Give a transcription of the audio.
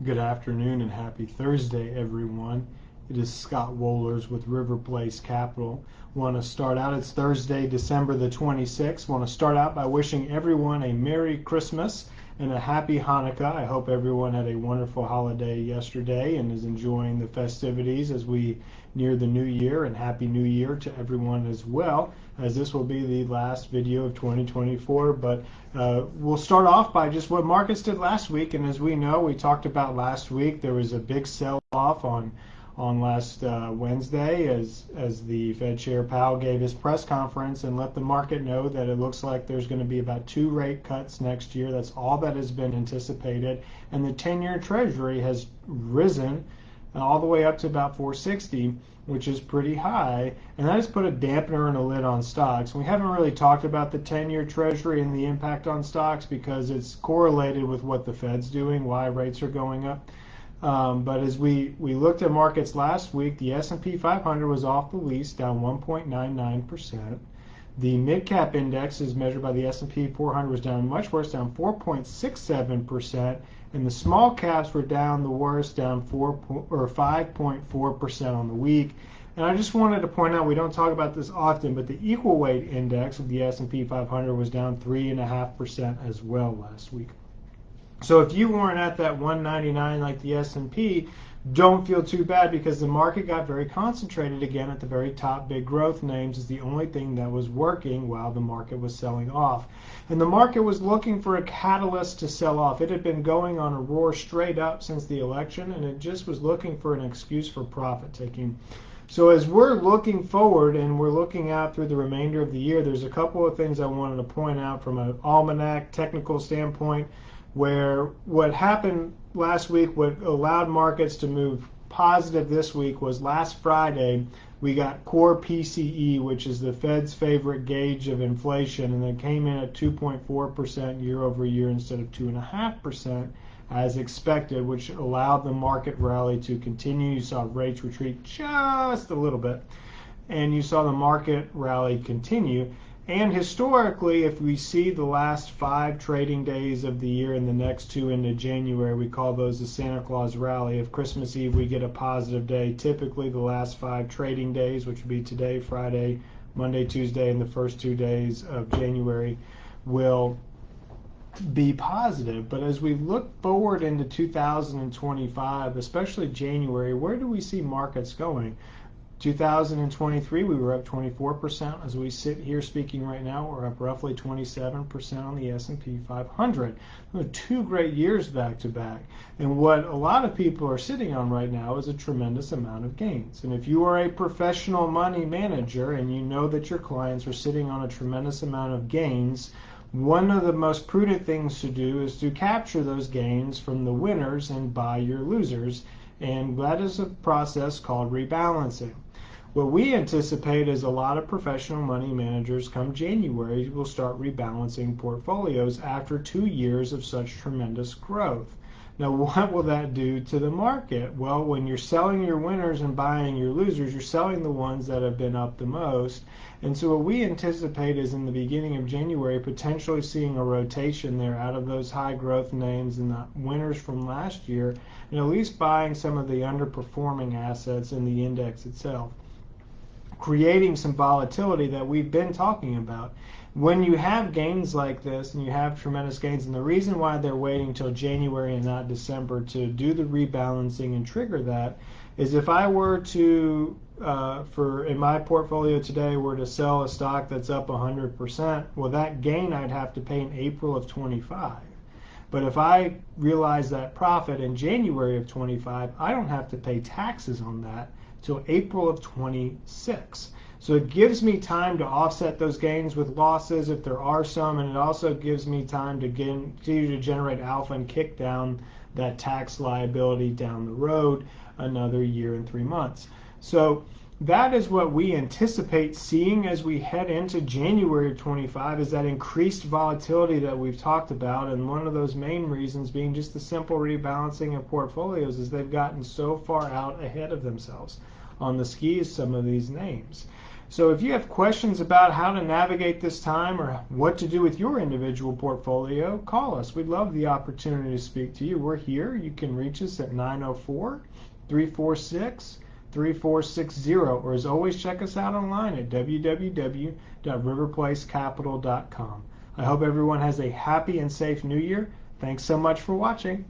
Good afternoon and happy Thursday, everyone. It is Scott Wohlers with River Place Capital. Want to start out, it's Thursday, December the 26th. Want to start out by wishing everyone a Merry Christmas and a Happy Hanukkah. I hope everyone had a wonderful holiday yesterday and is enjoying the festivities as we near the new year, and Happy New Year to everyone as well, as this will be the last video of 2024. But we'll start off by just what markets did last week. And as we know, we talked about last week, there was a big sell-off on last Wednesday as the Fed Chair Powell gave his press conference and let the market know that it looks like there's going to be about 2 rate cuts next year. That's all that has been anticipated. And the 10-year Treasury has risen all the way up to about 460, which is pretty high, and that has put a dampener and a lid on stocks. We haven't really talked about the 10-year Treasury and the impact on stocks because it's correlated with what the Fed's doing, why rates are going up. But as we looked at markets last week, the S&P 500 was off the least, down 1.99%. The mid-cap index, as measured by the S&P 400, was down much worse, down 4.67%, and the small caps were down the worst, down 5.4% on the week. And I just wanted to point out, we don't talk about this often, but the equal weight index of the S&P 500 was down 3.5% as well last week. So if you weren't at that 199 like the S&P, don't feel too bad, because the market got very concentrated again at the very top. Big growth names is the only thing that was working while the market was selling off. And the market was looking for a catalyst to sell off. It had been going on a roar straight up since the election, and it just was looking for an excuse for profit taking. So as we're looking forward and we're looking out through the remainder of the year, there's a couple of things I wanted to point out from an almanac technical standpoint, where what happened last week, what allowed markets to move positive this week, was last Friday we got core PCE, which is the Fed's favorite gauge of inflation, and it came in at 2.4% year over year instead of 2.5% as expected, which allowed the market rally to continue. You saw rates retreat just a little bit, and you saw the market rally continue. And historically, if we see the last 5 trading days of the year and the next 2 into January, we call those the Santa Claus rally. If Christmas Eve we get a positive day, typically the last 5 trading days, which would be today, Friday, Monday, Tuesday, and the first 2 days of January, will be positive. But as we look forward into 2025, especially January, where do we see markets going? 2023, we were up 24%. As we sit here speaking right now, we're up roughly 27% on the S&P 500. 2 great years back to back. And what a lot of people are sitting on right now is a tremendous amount of gains. And if you are a professional money manager and you know that your clients are sitting on a tremendous amount of gains, one of the most prudent things to do is to capture those gains from the winners and buy your losers. And that is a process called rebalancing. What we anticipate is a lot of professional money managers come January will start rebalancing portfolios after 2 years of such tremendous growth. Now, what will that do to the market? Well, when you're selling your winners and buying your losers, you're selling the ones that have been up the most. And so what we anticipate is in the beginning of January, potentially seeing a rotation there out of those high growth names and the winners from last year, and at least buying some of the underperforming assets in the index itself, creating some volatility that we've been talking about. When you have gains like this and you have tremendous gains, and the reason why they're waiting till January and not December to do the rebalancing and trigger that is, if I were to, in my portfolio today, were to sell a stock that's up 100%, well, that gain I'd have to pay in April of 25. But if I realize that profit in January of 25, I don't have to pay taxes on that till April of 26. So it gives me time to offset those gains with losses if there are some, and it also gives me time to continue to generate alpha and kick down that tax liability down the road another year and 3 months. So that is what we anticipate seeing as we head into January of 25, is that increased volatility that we've talked about. And one of those main reasons being just the simple rebalancing of portfolios, is they've gotten so far out ahead of themselves on the skis, some of these names. So if you have questions about how to navigate this time or what to do with your individual portfolio, call us. We'd love the opportunity to speak to you. We're here. You can reach us at 904-346-3460, or as always, check us out online at www.riverplacecapital.com. I hope everyone has a happy and safe new year. Thanks so much for watching.